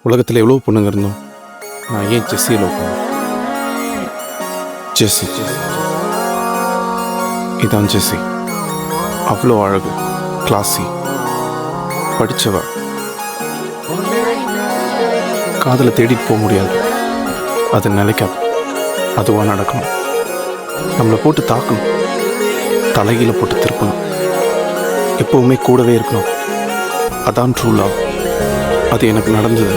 உலகத்தில் எவ்வளோ பொண்ணுங்க இருந்தோம், நான் ஏன் ஜெஸ்ஸியை லவ் பண்ணேன்? ஜெஸ்ஸி, இதான் ஜெஸ்ஸி. அவ்வளோ அழகு, கிளாஸி, படித்தவ. காதலை தேடிட்டு போக முடியாது, அது நிலைக்காது. அதுவாக நடக்கணும். நம்மளை போட்டு தாக்கணும், தலைகீழ போட்டு திருப்பணும், எப்போவுமே கூடவே இருக்கணும். அதான் ட்ரூ லவ். அது எனக்கு நடந்தது.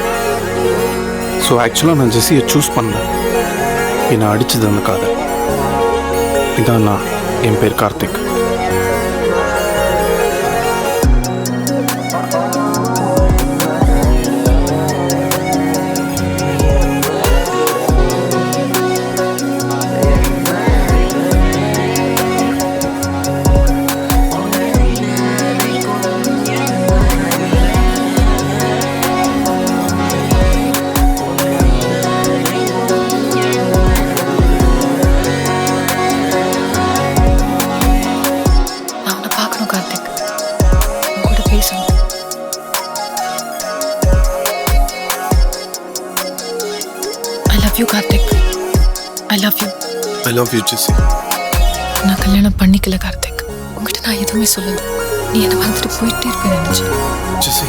ஸோ ஆக்சுவலாக நான் ஜெஸ்ஸியை சூஸ் பண்ணல, என்னை அடித்தது அந்த காதல். இதான் நான். என் பேர் கார்த்திக். கார்த்திக், உங்கள்கிட்ட பேசணும். I love you Karthik. I love you. I love you Jessie. நான் கல்யாணம் பண்ணிக்கல கார்த்திக். உங்ககிட்ட நான் எதுவுமே சொல்லல. நீ என்னை வந்துட்டு போயிட்டே இருப்பேன் நினைச்சேன். ஜெஸ்ஸி,